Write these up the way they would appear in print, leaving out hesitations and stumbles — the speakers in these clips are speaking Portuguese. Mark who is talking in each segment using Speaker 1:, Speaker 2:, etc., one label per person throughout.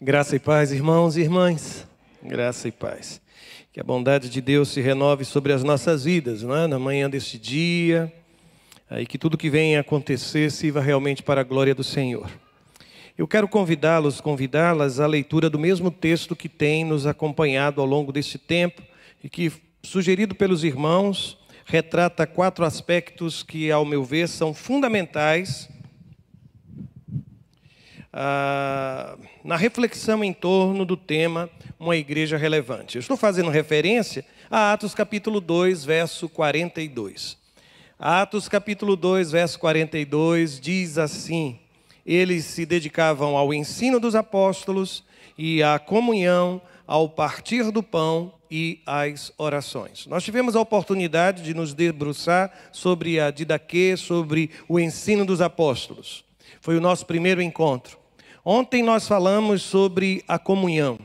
Speaker 1: Graça e paz, irmãos e irmãs. Graça e paz. Que a bondade de Deus se renove sobre as nossas vidas, não é? Na manhã deste dia. E que tudo que venha a acontecer sirva realmente para a glória do Senhor. Eu quero convidá-las à leitura do mesmo texto que tem nos acompanhado ao longo deste tempo e que, sugerido pelos irmãos, retrata 4 aspectos que, ao meu ver, são fundamentais na reflexão em torno do tema Uma Igreja Relevante. Eu estou fazendo referência a Atos capítulo 2, verso 42. Atos capítulo 2, verso 42 diz assim: eles se dedicavam ao ensino dos apóstolos e à comunhão, ao partir do pão e às orações. Nós tivemos a oportunidade de nos debruçar sobre a didaquê, sobre o ensino dos apóstolos. Foi o nosso primeiro encontro. Ontem nós falamos sobre a comunhão.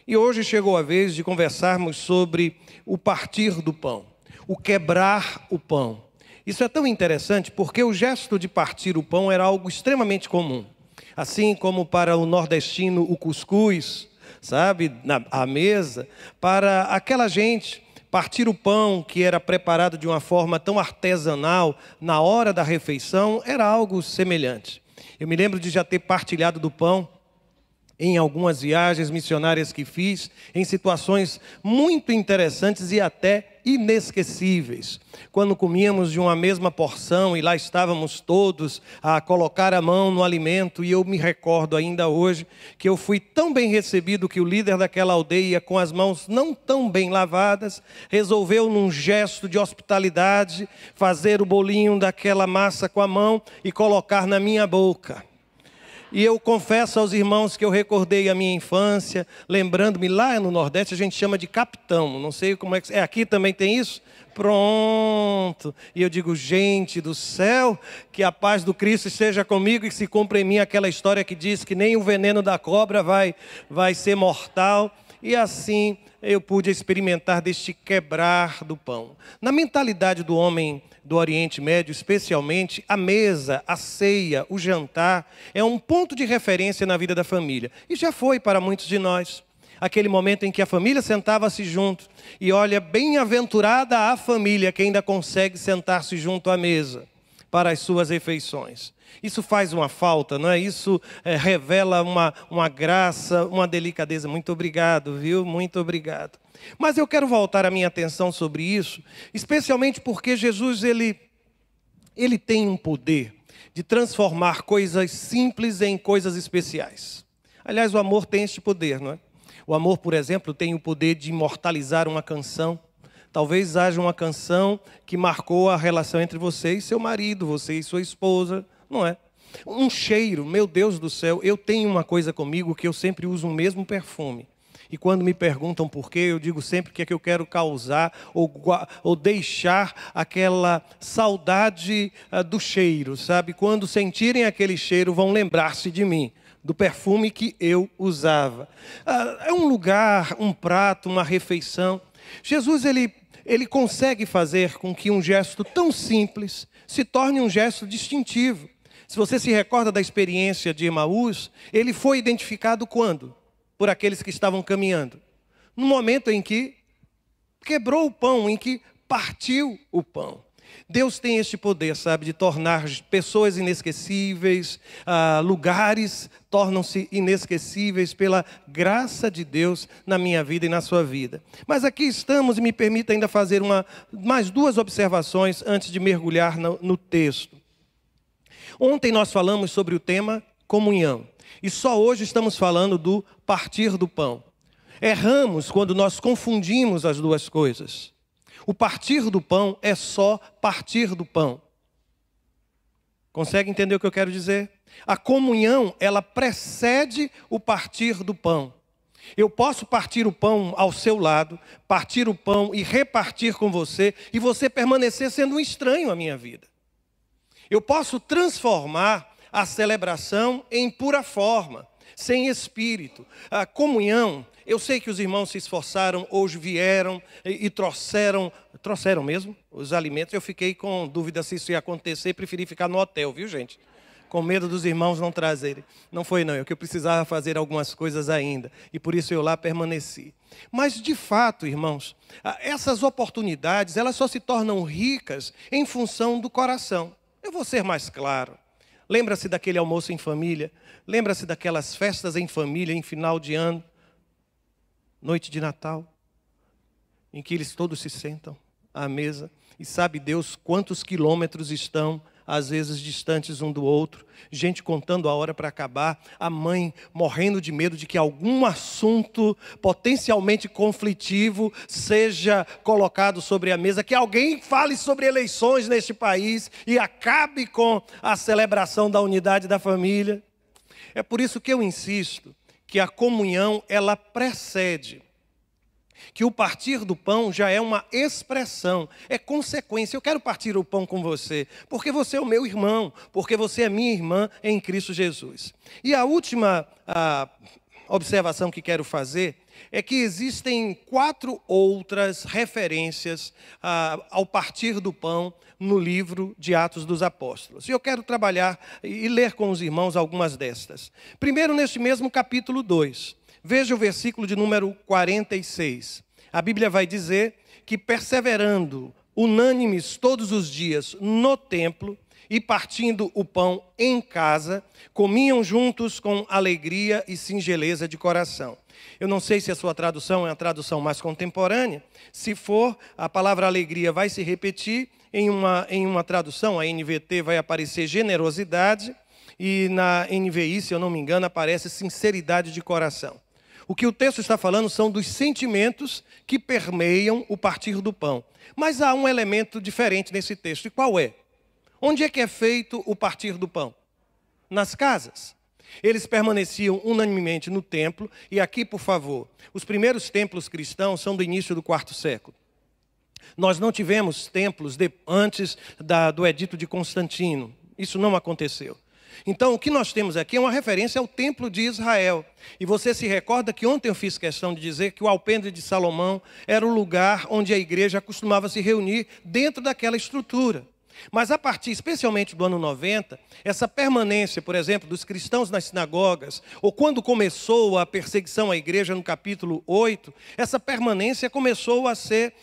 Speaker 1: E hoje chegou a vez de conversarmos sobre o partir do pão, o quebrar o pão. Isso é tão interessante porque o gesto de partir o pão era algo extremamente comum. Assim como para o nordestino o cuscuz, sabe, à mesa, para aquela gente partir o pão que era preparado de uma forma tão artesanal na hora da refeição era algo semelhante. Eu me lembro de já ter partilhado do pão em algumas viagens missionárias que fiz, em situações muito interessantes e até inesquecíveis. Quando comíamos de uma mesma porção e lá estávamos todos a colocar a mão no alimento, e eu me recordo ainda hoje que eu fui tão bem recebido que o líder daquela aldeia, com as mãos não tão bem lavadas, resolveu, num gesto de hospitalidade, fazer o bolinho daquela massa com a mão e colocar na minha boca. E eu confesso aos irmãos que eu recordei a minha infância, lembrando-me, lá no Nordeste a gente chama de capitão, não sei como é que... aqui também tem isso? Pronto. E eu digo, gente do céu, que a paz do Cristo esteja comigo e se cumpra em mim aquela história que diz que nem o veneno da cobra vai ser mortal. E assim eu pude experimentar deste quebrar do pão. Na mentalidade do homem do Oriente Médio, especialmente, a mesa, a ceia, o jantar, é um ponto de referência na vida da família. E já foi para muitos de nós. Aquele momento em que a família sentava-se junto. E olha, bem-aventurada a família que ainda consegue sentar-se junto à mesa para as suas refeições. Isso faz uma falta, não é? Isso revela uma graça, uma delicadeza. Muito obrigado, viu? Muito obrigado. Mas eu quero voltar a minha atenção sobre isso, especialmente porque Jesus, ele tem um poder de transformar coisas simples em coisas especiais. Aliás, o amor tem este poder, não é? O amor, por exemplo, tem o poder de imortalizar uma canção. Talvez haja uma canção que marcou a relação entre você e seu marido, você e sua esposa, não é? Um cheiro, meu Deus do céu, eu tenho uma coisa comigo que eu sempre uso o mesmo perfume. E quando me perguntam por quê, eu digo sempre que é que eu quero causar ou deixar aquela saudade do cheiro, sabe? Quando sentirem aquele cheiro, vão lembrar-se de mim, do perfume que eu usava. É um lugar, um prato, uma refeição. Jesus, ele consegue fazer com que um gesto tão simples se torne um gesto distintivo. Se você se recorda da experiência de Emaús, ele foi identificado quando? Por aqueles que estavam caminhando. No momento em que quebrou o pão, em que partiu o pão. Deus tem este poder, sabe, de tornar pessoas inesquecíveis, lugares tornam-se inesquecíveis pela graça de Deus na minha vida e na sua vida. Mas aqui estamos, e me permita ainda fazer mais 2 observações antes de mergulhar no texto. Ontem nós falamos sobre o tema comunhão. E só hoje estamos falando do partir do pão. Erramos quando nós confundimos as duas coisas. O partir do pão é só partir do pão. Consegue entender o que eu quero dizer? A comunhão, ela precede o partir do pão. Eu posso partir o pão ao seu lado, partir o pão e repartir com você, e você permanecer sendo um estranho à minha vida. Eu posso transformar a celebração em pura forma, sem espírito. A comunhão, eu sei que os irmãos se esforçaram, hoje vieram e trouxeram mesmo os alimentos. Eu fiquei com dúvida se isso ia acontecer, preferi ficar no hotel, viu, gente? com medo dos irmãos não trazerem. Não foi não, é que eu precisava fazer algumas coisas ainda, e por isso eu lá permaneci. Mas, de fato, irmãos, essas oportunidades, elas só se tornam ricas em função do coração. Eu vou ser mais claro. Lembra-se daquele almoço em família? Lembra-se daquelas festas em família em final de ano? Noite de Natal? Em que eles todos se sentam à mesa e sabe Deus quantos quilômetros estão, às vezes distantes um do outro, gente contando a hora para acabar, a mãe morrendo de medo de que algum assunto potencialmente conflitivo seja colocado sobre a mesa, que alguém fale sobre eleições neste país e acabe com a celebração da unidade da família. É por isso que eu insisto que a comunhão, ela precede. Que o partir do pão já é uma expressão, é consequência. Eu quero partir o pão com você, porque você é o meu irmão, porque você é minha irmã em Cristo Jesus. E a última observação que quero fazer é que existem 4 outras referências ao partir do pão no livro de Atos dos Apóstolos. E eu quero trabalhar e ler com os irmãos algumas destas. Primeiro, neste mesmo capítulo 2. Veja o versículo de número 46. A Bíblia vai dizer que, perseverando unânimes todos os dias no templo e partindo o pão em casa, comiam juntos com alegria e singeleza de coração. Eu não sei se a sua tradução é a tradução mais contemporânea. Se for, a palavra alegria vai se repetir. Em uma tradução, a NVT, vai aparecer generosidade. E na NVI, se eu não me engano, aparece sinceridade de coração. O que o texto está falando são dos sentimentos que permeiam o partir do pão. Mas há um elemento diferente nesse texto. E qual é? Onde é que é feito o partir do pão? Nas casas. Eles permaneciam unanimemente no templo. E aqui, por favor, os primeiros templos cristãos são do início do 4º século. Nós não tivemos templos antes do edito de Constantino. Isso não aconteceu. Então, o que nós temos aqui é uma referência ao templo de Israel. E você se recorda que ontem eu fiz questão de dizer que o alpendre de Salomão era o lugar onde a igreja costumava se reunir dentro daquela estrutura. Mas a partir, especialmente do ano 90, essa permanência, por exemplo, dos cristãos nas sinagogas, ou quando começou a perseguição à igreja no capítulo 8, essa permanência começou a ser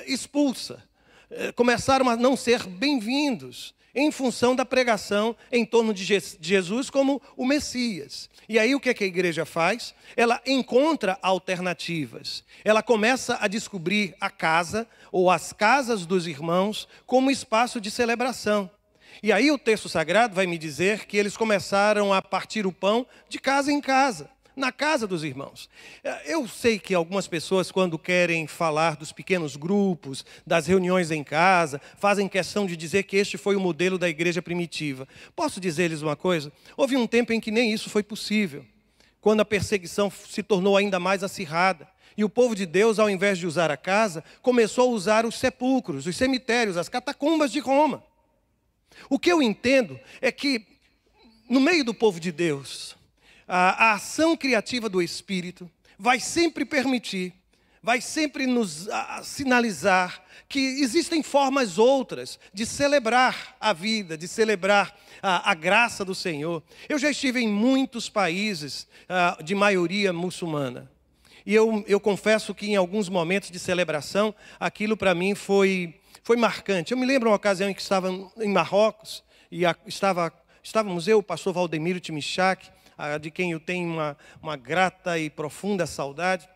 Speaker 1: expulsa. Começaram a não ser bem-vindos, em função da pregação em torno de Jesus como o Messias. E aí o que é que a igreja faz? Ela encontra alternativas. Ela começa a descobrir a casa ou as casas dos irmãos como espaço de celebração. E aí o texto sagrado vai me dizer que eles começaram a partir o pão de casa em casa, na casa dos irmãos. Eu sei que algumas pessoas, quando querem falar dos pequenos grupos, das reuniões em casa, fazem questão de dizer que este foi o modelo da igreja primitiva. Posso dizer-lhes uma coisa? Houve um tempo em que nem isso foi possível, quando a perseguição se tornou ainda mais acirrada. E o povo de Deus, ao invés de usar a casa, começou a usar os sepulcros, os cemitérios, as catacumbas de Roma. O que eu entendo é que, no meio do povo de Deus, a ação criativa do Espírito vai sempre permitir, vai sempre nos sinalizar que existem formas outras de celebrar a vida, de celebrar a graça do Senhor. Eu já estive em muitos países de maioria muçulmana. E eu confesso que em alguns momentos de celebração, aquilo para mim foi marcante. Eu me lembro uma ocasião em que estava em Marrocos, e estávamos eu, o pastor Valdemiro Timichak, de quem eu tenho uma grata e profunda saudade.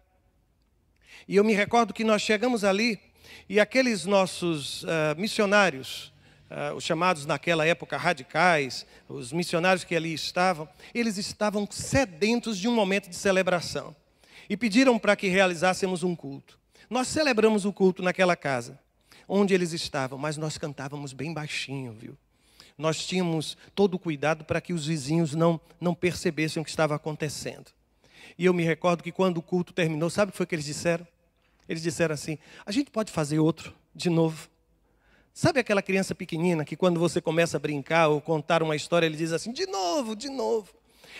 Speaker 1: E eu me recordo que nós chegamos ali, e aqueles nossos missionários, os chamados naquela época radicais, os missionários que ali estavam, eles estavam sedentos de um momento de celebração. E pediram para que realizássemos um culto. Nós celebramos o culto naquela casa, onde eles estavam, mas nós cantávamos bem baixinho, viu? Nós tínhamos todo o cuidado para que os vizinhos não percebessem o que estava acontecendo. E eu me recordo que quando o culto terminou, sabe o que foi que eles disseram? Eles disseram assim: a gente pode fazer outro, de novo. Sabe aquela criança pequenina que quando você começa a brincar ou contar uma história, ele diz assim: de novo, de novo.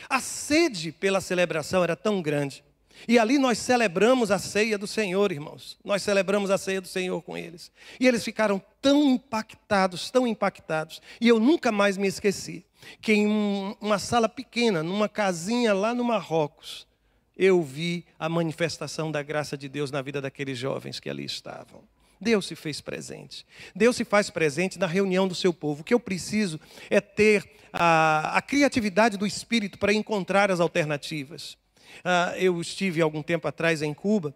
Speaker 1: A sede pela celebração era tão grande E ali nós celebramos a ceia do Senhor, irmãos. Nós celebramos a ceia do Senhor com eles. E eles ficaram tão impactados, tão impactados. E eu nunca mais me esqueci que em uma sala pequena, numa casinha lá no Marrocos, eu vi a manifestação da graça de Deus na vida daqueles jovens que ali estavam. Deus se fez presente. Deus se faz presente na reunião do seu povo. O que eu preciso é ter a criatividade do Espírito para encontrar as alternativas. Eu estive algum tempo atrás em Cuba,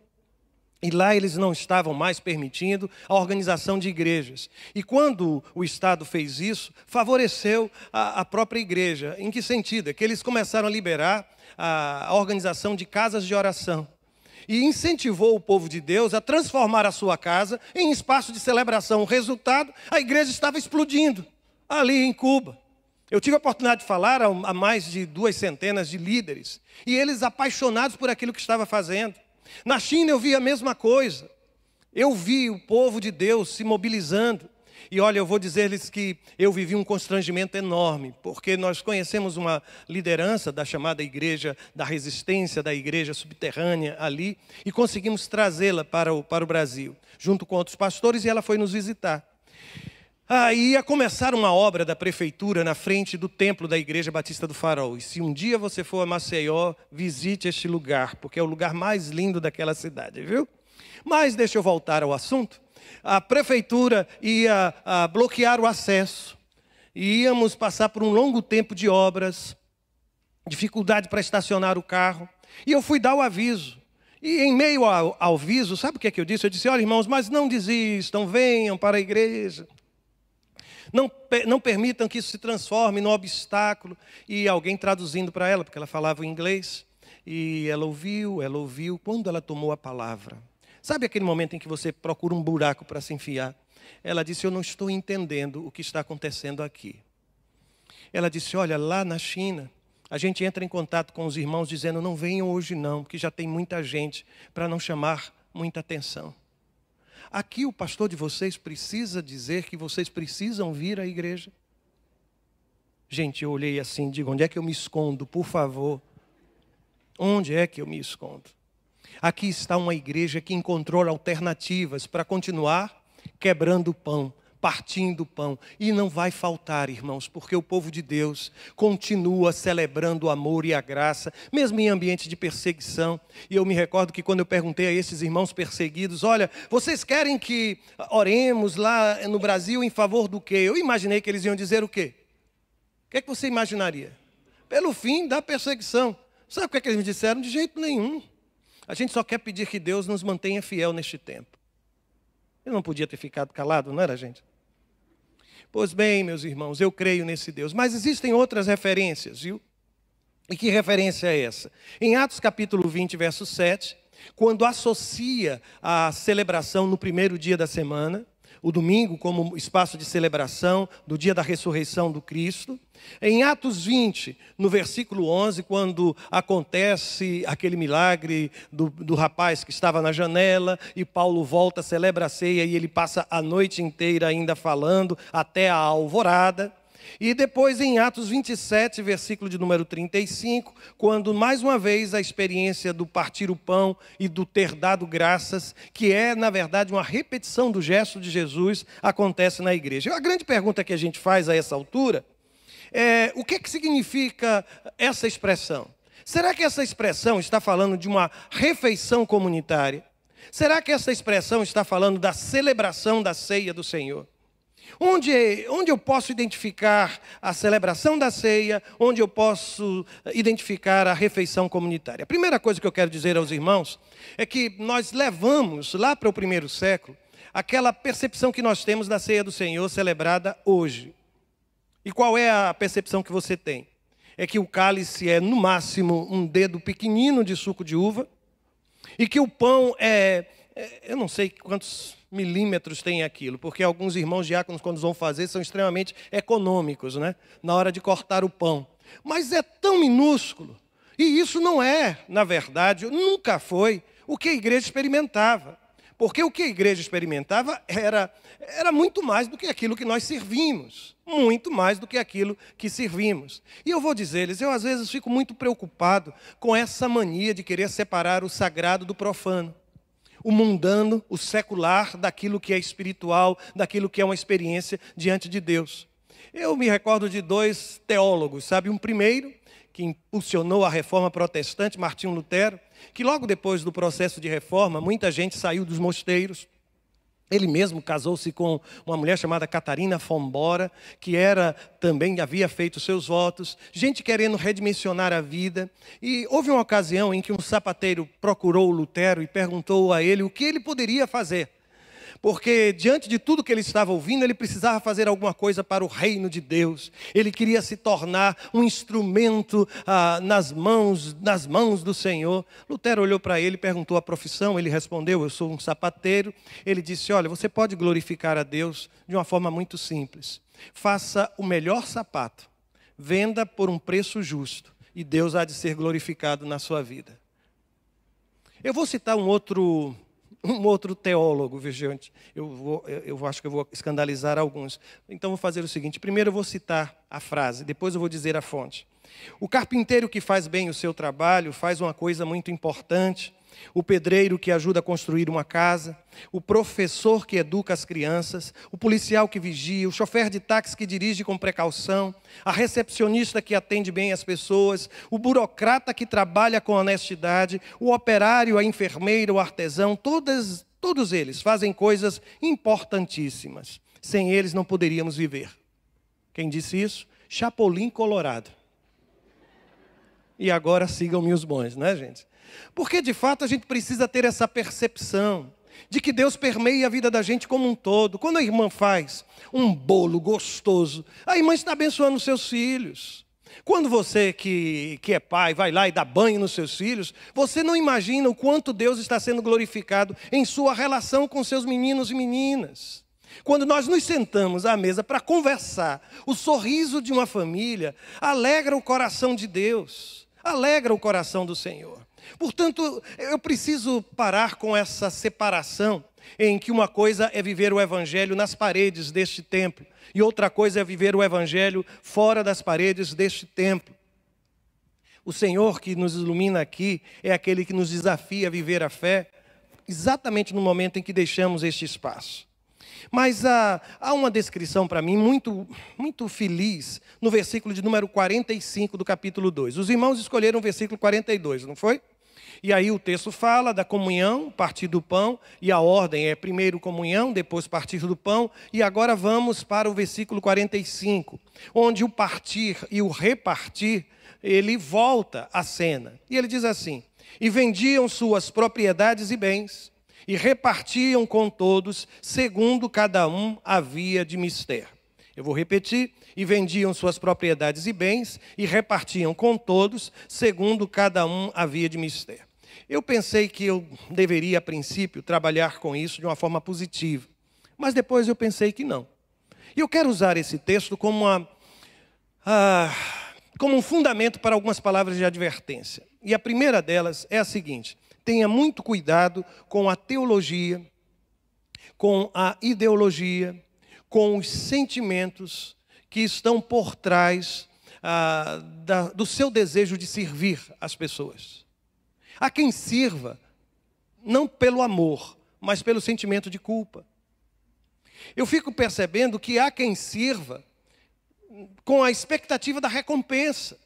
Speaker 1: e lá eles não estavam mais permitindo a organização de igrejas. E quando o Estado fez isso, favoreceu a própria igreja. Em que sentido? É que eles começaram a liberar a organização de casas de oração. E incentivou o povo de Deus a transformar a sua casa em espaço de celebração. O resultado, a igreja estava explodindo ali em Cuba. Eu tive a oportunidade de falar a mais de 200 de líderes. E eles apaixonados por aquilo que estava fazendo. Na China eu vi a mesma coisa. Eu vi o povo de Deus se mobilizando. E olha, eu vou dizer-lhes que eu vivi um constrangimento enorme, porque nós conhecemos uma liderança da chamada Igreja da Resistência, da Igreja Subterrânea ali, e conseguimos trazê-la para o Brasil, junto com outros pastores, e ela foi nos visitar. Aí ia começar uma obra da prefeitura na frente do templo da Igreja Batista do Farol. E se um dia você for a Maceió, visite este lugar, porque é o lugar mais lindo daquela cidade, viu? Mas deixa eu voltar ao assunto. A prefeitura ia bloquear o acesso. E íamos passar por um longo tempo de obras, dificuldade para estacionar o carro. E eu fui dar o aviso. E em meio ao aviso, sabe o que é que eu disse? Eu disse, olha irmãos, mas não desistam, venham para a igreja. Não permitam que isso se transforme num obstáculo. E alguém traduzindo para ela, porque ela falava inglês. E ela ouviu, quando ela tomou a palavra. Sabe aquele momento em que você procura um buraco para se enfiar? Ela disse, eu não estou entendendo o que está acontecendo aqui. Ela disse, olha, lá na China, a gente entra em contato com os irmãos dizendo, não venham hoje não, porque já tem muita gente, para não chamar muita atenção. Aqui o pastor de vocês precisa dizer que vocês precisam vir à igreja. Gente, eu olhei assim, digo, onde é que eu me escondo, por favor? Onde é que eu me escondo? Aqui está uma igreja que encontrou alternativas para continuar quebrando o pão, partindo o pão. E não vai faltar, irmãos, porque o povo de Deus continua celebrando o amor e a graça, mesmo em ambiente de perseguição. E eu me recordo que quando eu perguntei a esses irmãos perseguidos, olha, vocês querem que oremos lá no Brasil em favor do quê? Eu imaginei que eles iam dizer o quê? O que é que você imaginaria? Pelo fim da perseguição. Sabe o que é que eles me disseram? De jeito nenhum. A gente só quer pedir que Deus nos mantenha fiel neste tempo. Eu não podia ter ficado calado, não era, gente? Pois bem, meus irmãos, eu creio nesse Deus. Mas existem outras referências, viu? E que referência é essa? Em Atos capítulo 20, verso 7, quando associa a celebração no primeiro dia da semana, o domingo como espaço de celebração do dia da ressurreição do Cristo. Em Atos 20, no versículo 11, quando acontece aquele milagre do rapaz que estava na janela, e Paulo volta, celebra a ceia, e ele passa a noite inteira ainda falando, até a alvorada. E depois em Atos 27, versículo de número 35, quando mais uma vez a experiência do partir o pão e do ter dado graças, que é na verdade uma repetição do gesto de Jesus, acontece na igreja. A grande pergunta que a gente faz a essa altura é, o que significa essa expressão? Será que essa expressão está falando de uma refeição comunitária? Será que essa expressão está falando da celebração da ceia do Senhor? Onde eu posso identificar a celebração da ceia, onde eu posso identificar a refeição comunitária? A primeira coisa que eu quero dizer aos irmãos é que nós levamos lá para o primeiro século aquela percepção que nós temos da ceia do Senhor celebrada hoje. E qual é a percepção que você tem? É que o cálice é, no máximo, um dedo pequenino de suco de uva, e que o pão eu não sei quantos milímetros tem aquilo, porque alguns irmãos diáconos, quando vão fazer, são extremamente econômicos, né? Na hora de cortar o pão. Mas é tão minúsculo. E isso não é, na verdade, nunca foi o que a igreja experimentava. Porque o que a igreja experimentava era muito mais do que aquilo que nós servimos. Muito mais do que aquilo que servimos. E eu vou dizer-lhes, eu às vezes fico muito preocupado com essa mania de querer separar o sagrado do profano. O mundano, o secular, daquilo que é espiritual, daquilo que é uma experiência diante de Deus. Eu me recordo de dois teólogos, sabe? Um primeiro, que impulsionou a reforma protestante, Martinho Lutero, que logo depois do processo de reforma, muita gente saiu dos mosteiros. Ele mesmo casou-se com uma mulher chamada Catarina Fombora, que também havia feito seus votos, gente querendo redimensionar a vida. E houve uma ocasião em que um sapateiro procurou Lutero e perguntou a ele o que ele poderia fazer. Porque diante de tudo que ele estava ouvindo, ele precisava fazer alguma coisa para o reino de Deus. Ele queria se tornar um instrumento nas mãos do Senhor. Lutero olhou para ele e perguntou a profissão. Ele respondeu, eu sou um sapateiro. Ele disse, olha, você pode glorificar a Deus de uma forma muito simples. Faça o melhor sapato, venda por um preço justo e Deus há de ser glorificado na sua vida. Eu vou citar um outro teólogo, vigente. Eu acho que eu vou escandalizar alguns. Então vou fazer o seguinte, primeiro eu vou citar a frase, depois eu vou dizer a fonte. O carpinteiro que faz bem o seu trabalho faz uma coisa muito importante. O pedreiro que ajuda a construir uma casa, o professor que educa as crianças, o policial que vigia, o chofer de táxi que dirige com precaução, a recepcionista que atende bem as pessoas, o burocrata que trabalha com honestidade, o operário, a enfermeira, o artesão, todos eles fazem coisas importantíssimas. Sem eles não poderíamos viver. Quem disse isso? Chapolin Colorado. E agora sigam-me os bons, né, gente? Porque, de fato, a gente precisa ter essa percepção de que Deus permeia a vida da gente como um todo. Quando a irmã faz um bolo gostoso, a irmã está abençoando os seus filhos. Quando você que é pai vai lá e dá banho nos seus filhos, você não imagina o quanto Deus está sendo glorificado em sua relação com seus meninos e meninas. Quando nós nos sentamos à mesa para conversar, o sorriso de uma família alegra o coração de Deus, alegra o coração do Senhor. Portanto, eu preciso parar com essa separação em que uma coisa é viver o Evangelho nas paredes deste templo e outra coisa é viver o Evangelho fora das paredes deste templo. O Senhor que nos ilumina aqui é aquele que nos desafia a viver a fé exatamente no momento em que deixamos este espaço. Mas há uma descrição para mim muito, muito feliz no versículo de número 45 do capítulo 2. Os irmãos escolheram o versículo 42, não foi? E aí o texto fala da comunhão, partir do pão, e a ordem é primeiro comunhão, depois partir do pão, e agora vamos para o versículo 45, onde o partir e o repartir, ele volta à cena. E ele diz assim, e vendiam suas propriedades e bens, e repartiam com todos, segundo cada um havia de mister. Eu vou repetir, e vendiam suas propriedades e bens, e repartiam com todos, segundo cada um havia de mister. Eu pensei que eu deveria, a princípio, trabalhar com isso de uma forma positiva. Mas depois eu pensei que não. E eu quero usar esse texto como um fundamento para algumas palavras de advertência. E a primeira delas é a seguinte, tenha muito cuidado com a teologia, com a ideologia, com os sentimentos que estão por trás do seu desejo de servir as pessoas. Há quem sirva, não pelo amor, mas pelo sentimento de culpa. Eu fico percebendo que há quem sirva com a expectativa da recompensa.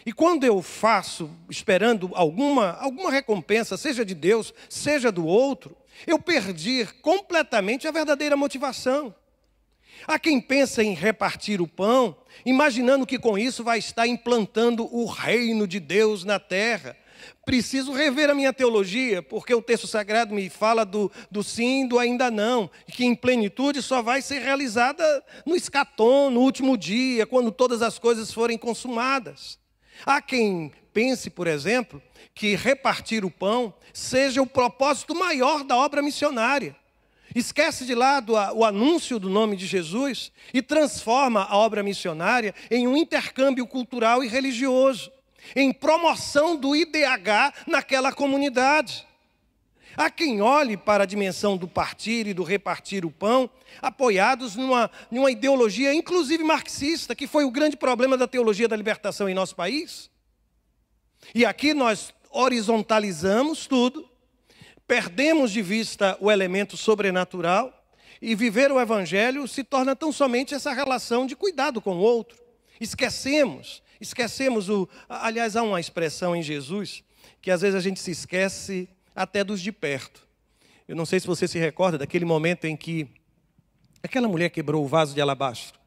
Speaker 1: E quando eu faço, esperando alguma recompensa, seja de Deus, seja do outro, eu perdi completamente a verdadeira motivação. Há quem pensa em repartir o pão, imaginando que com isso vai estar implantando o reino de Deus na terra. Preciso rever a minha teologia, porque o texto sagrado me fala do sim e do ainda não, e que em plenitude só vai ser realizada no escatom, no último dia, quando todas as coisas forem consumadas. Há quem pense, por exemplo, que repartir o pão seja o propósito maior da obra missionária. Esquece de lado o anúncio do nome de Jesus e transforma a obra missionária em um intercâmbio cultural e religioso, em promoção do IDH naquela comunidade. Há quem olhe para a dimensão do partir e do repartir o pão, apoiados numa ideologia, inclusive marxista, que foi o grande problema da teologia da libertação em nosso país. E aqui nós horizontalizamos tudo, perdemos de vista o elemento sobrenatural, e viver o Evangelho se torna tão somente essa relação de cuidado com o outro. Esquecemos aliás, há uma expressão em Jesus, que às vezes a gente se esquece até dos de perto. Eu não sei se você se recorda daquele momento em que aquela mulher quebrou o vaso de alabastro,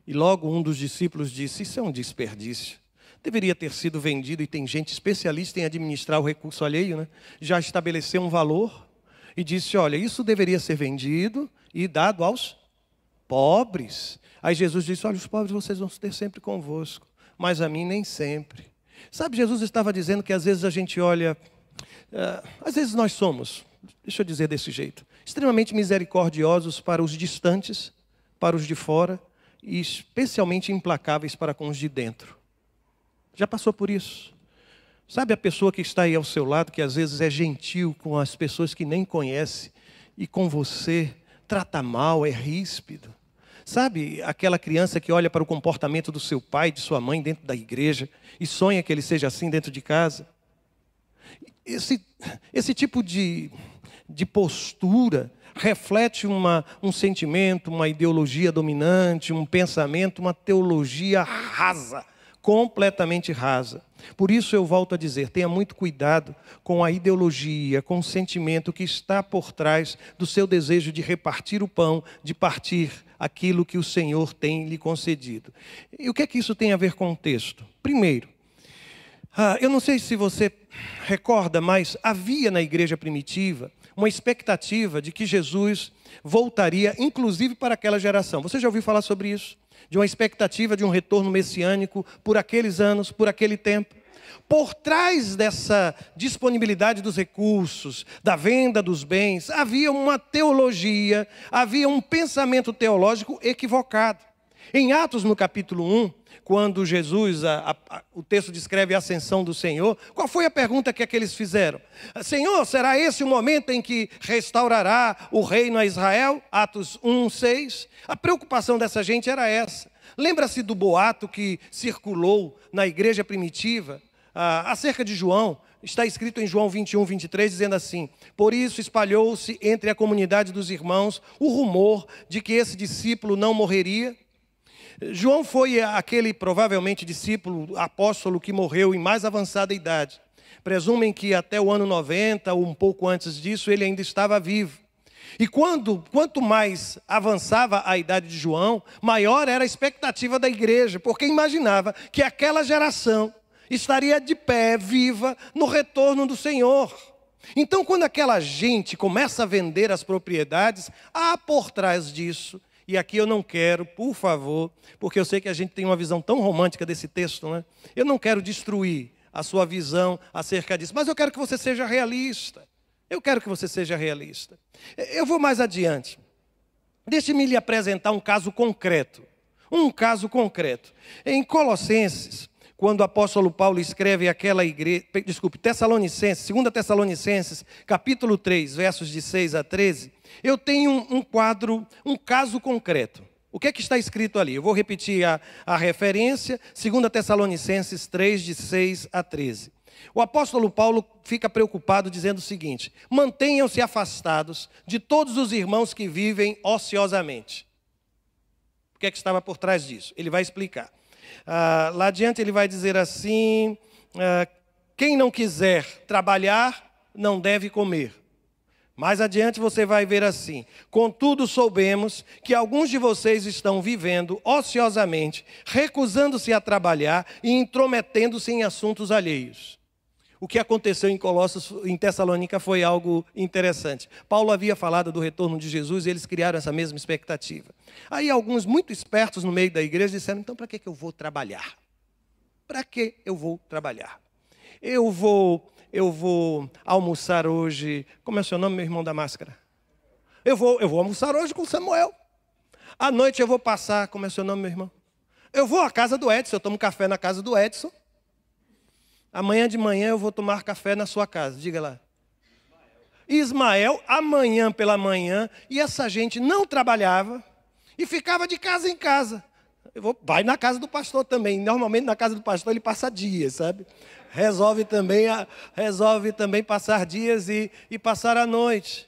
Speaker 1: e logo um dos discípulos disse: isso é um desperdício. Deveria ter sido vendido, e tem gente especialista em administrar o recurso alheio, né? Já estabeleceu um valor e disse: olha, isso deveria ser vendido e dado aos pobres. Aí Jesus disse: olha, os pobres vocês vão ter sempre convosco, mas a mim nem sempre. Sabe, Jesus estava dizendo que às vezes a gente olha, às vezes nós somos, deixa eu dizer desse jeito, extremamente misericordiosos para os distantes, para os de fora, e especialmente implacáveis para com os de dentro. Já passou por isso? Sabe a pessoa que está aí ao seu lado, que às vezes é gentil com as pessoas que nem conhece, e com você trata mal, é ríspido? Sabe aquela criança que olha para o comportamento do seu pai, de sua mãe dentro da igreja, e sonha que ele seja assim dentro de casa? Esse tipo de postura reflete um sentimento, uma ideologia dominante, um pensamento, uma teologia rasa, completamente rasa. Por isso eu volto a dizer, tenha muito cuidado com a ideologia, com o sentimento que está por trás do seu desejo de repartir o pão, de partir aquilo que o Senhor tem lhe concedido. E o que é que isso tem a ver com o texto? Primeiro, eu não sei se você recorda, mas havia na igreja primitiva uma expectativa de que Jesus voltaria, inclusive para aquela geração. Você já ouviu falar sobre isso? De uma expectativa de um retorno messiânico por aqueles anos, por aquele tempo. Por trás dessa disponibilidade dos recursos, da venda dos bens, havia uma teologia, havia um pensamento teológico equivocado. Em Atos, no capítulo 1, quando Jesus, o texto descreve a ascensão do Senhor, qual foi a pergunta que aqueles fizeram? Senhor, será esse o momento em que restaurará o reino a Israel? Atos 1, 6. A preocupação dessa gente era essa. Lembra-se do boato que circulou na igreja primitiva acerca de João? Está escrito em João 21, 23, dizendo assim: por isso espalhou-se entre a comunidade dos irmãos o rumor de que esse discípulo não morreria. João foi aquele provavelmente discípulo, apóstolo que morreu em mais avançada idade. Presumem que até o ano 90 ou um pouco antes disso ele ainda estava vivo. E quanto mais avançava a idade de João, maior era a expectativa da igreja, porque imaginava que aquela geração estaria de pé, viva, no retorno do Senhor. Então, quando aquela gente começa a vender as propriedades, há por trás disso, e aqui eu não quero, por favor, porque eu sei que a gente tem uma visão tão romântica desse texto, né? Eu não quero destruir a sua visão acerca disso, mas eu quero que você seja realista. Eu quero que você seja realista. Eu vou mais adiante. Deixe-me lhe apresentar um caso concreto. Um caso concreto. Em Colossenses, quando o apóstolo Paulo escreve aquela igreja, Tessalonicenses, 2 Tessalonicenses, capítulo 3, versos de 6 a 13, eu tenho um caso concreto. O que é que está escrito ali? Eu vou repetir a referência, 2 Tessalonicenses 3, de 6 a 13. O apóstolo Paulo fica preocupado dizendo o seguinte: mantenham-se afastados de todos os irmãos que vivem ociosamente. O que é que estava por trás disso? Ele vai explicar. Lá adiante ele vai dizer assim: quem não quiser trabalhar, não deve comer. Mais adiante você vai ver assim: contudo soubemos que alguns de vocês estão vivendo ociosamente, recusando-se a trabalhar e intrometendo-se em assuntos alheios. O que aconteceu em Tessalônica foi algo interessante. Paulo havia falado do retorno de Jesus e eles criaram essa mesma expectativa. Aí alguns muito espertos no meio da igreja disseram: então para que eu vou trabalhar? Para que eu vou trabalhar? Eu vou almoçar hoje. Como é o seu nome, meu irmão da máscara? Eu vou almoçar hoje com Samuel. À noite eu vou passar. Como é o seu nome, meu irmão? Eu vou à casa do Edson. Eu tomo café na casa do Edson. Amanhã de manhã eu vou tomar café na sua casa. Diga lá. Ismael, amanhã pela manhã, e essa gente não trabalhava e ficava de casa em casa. Vai na casa do pastor também. Normalmente na casa do pastor ele passa dias, sabe? Resolve também passar dias e passar a noite.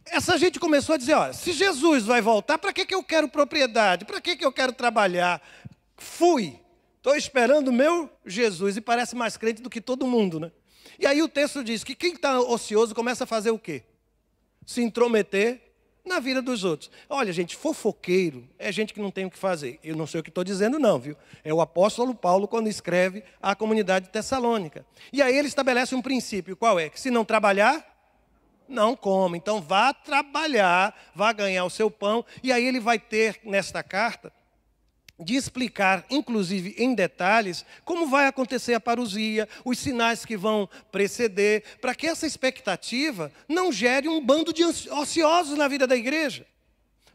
Speaker 1: Essa gente começou a dizer, olha, se Jesus vai voltar, para que eu quero propriedade? Para que eu quero trabalhar? Fui. Estou esperando o meu Jesus. E parece mais crente do que todo mundo, né? E aí o texto diz que quem está ocioso começa a fazer o quê? Se intrometer na vida dos outros. Olha, gente, fofoqueiro é gente que não tem o que fazer. Eu não sei o que estou dizendo não, viu? É o apóstolo Paulo quando escreve à comunidade de Tessalônica. E aí ele estabelece um princípio, qual é? Que se não trabalhar, não come. Então vá trabalhar, vá ganhar o seu pão. E aí ele vai ter, nesta carta, de explicar, inclusive em detalhes, como vai acontecer a parousia, os sinais que vão preceder, para que essa expectativa não gere um bando de ociosos na vida da igreja.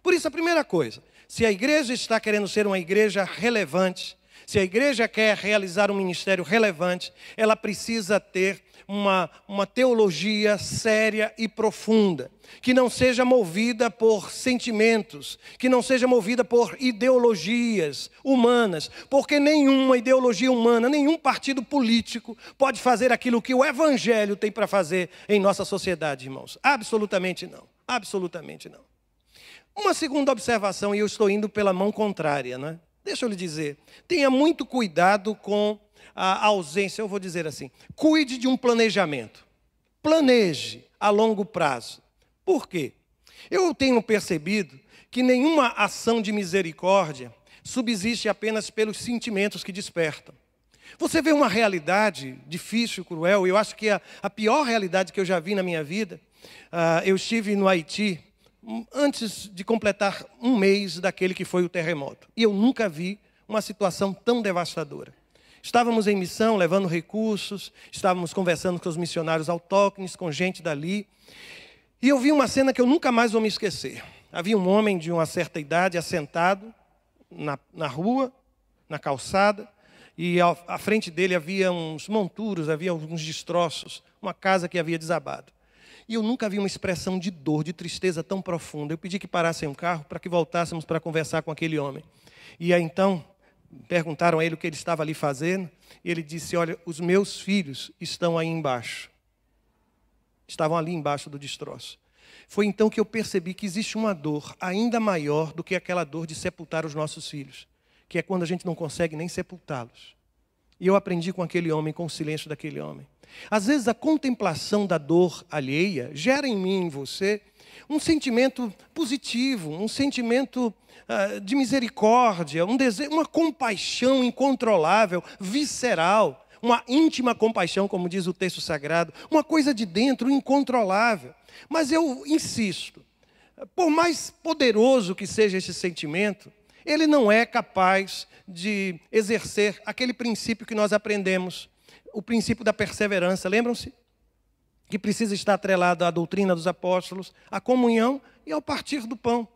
Speaker 1: Por isso, a primeira coisa, se a igreja está querendo ser uma igreja relevante, se a igreja quer realizar um ministério relevante, ela precisa ter uma teologia séria e profunda, que não seja movida por sentimentos, que não seja movida por ideologias humanas, porque nenhuma ideologia humana, nenhum partido político pode fazer aquilo que o Evangelho tem para fazer em nossa sociedade, irmãos. Absolutamente não, absolutamente não. Uma segunda observação, e eu estou indo pela mão contrária, né? Deixa eu lhe dizer, tenha muito cuidado com a ausência, eu vou dizer assim, cuide de um planejamento. Planeje a longo prazo. Por quê? Eu tenho percebido que nenhuma ação de misericórdia subsiste apenas pelos sentimentos que despertam. Você vê uma realidade difícil, cruel, eu acho que a pior realidade que eu já vi na minha vida, eu estive no Haiti antes de completar um mês daquele que foi o terremoto. E eu nunca vi uma situação tão devastadora. Estávamos em missão, levando recursos, estávamos conversando com os missionários autóctones, com gente dali. E eu vi uma cena que eu nunca mais vou me esquecer. Havia um homem de uma certa idade assentado na rua, na calçada, e à frente dele havia uns monturos, havia alguns destroços, uma casa que havia desabado. E eu nunca vi uma expressão de dor, de tristeza tão profunda. Eu pedi que parassem o carro para que voltássemos para conversar com aquele homem. E aí então perguntaram a ele o que ele estava ali fazendo, e ele disse, olha, os meus filhos estão aí embaixo. Estavam ali embaixo do destroço. Foi então que eu percebi que existe uma dor ainda maior do que aquela dor de sepultar os nossos filhos, que é quando a gente não consegue nem sepultá-los. E eu aprendi com aquele homem, com o silêncio daquele homem. Às vezes a contemplação da dor alheia gera em mim, em você, um sentimento positivo, um sentimento de misericórdia, um desejo, uma compaixão incontrolável, visceral, uma íntima compaixão, como diz o texto sagrado, uma coisa de dentro incontrolável. Mas eu insisto, por mais poderoso que seja esse sentimento, ele não é capaz de exercer aquele princípio que nós aprendemos, o princípio da perseverança, lembram-se? Que precisa estar atrelado à doutrina dos apóstolos, à comunhão e ao partir do pão.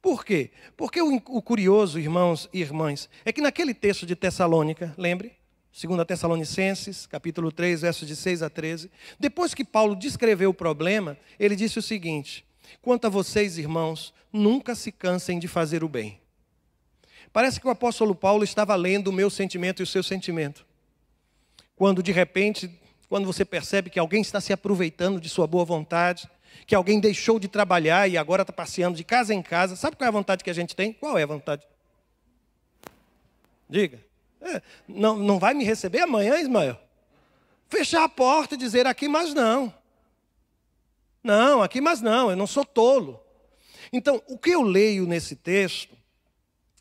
Speaker 1: Por quê? Porque o curioso, irmãos e irmãs, é que naquele texto de Tessalônica, lembre, 2 Tessalonicenses, capítulo 3, versos de 6 a 13, depois que Paulo descreveu o problema, ele disse o seguinte, quanto a vocês, irmãos, nunca se cansem de fazer o bem. Parece que o apóstolo Paulo estava lendo o meu sentimento e o seu sentimento. Quando, de repente, quando você percebe que alguém está se aproveitando de sua boa vontade, que alguém deixou de trabalhar e agora está passeando de casa em casa, sabe qual é a vontade que a gente tem? Qual é a vontade? Diga. Não vai me receber amanhã, Ismael? Fechar a porta e dizer aqui mais não. Não, aqui mais não, eu não sou tolo. Então, o que eu leio nesse texto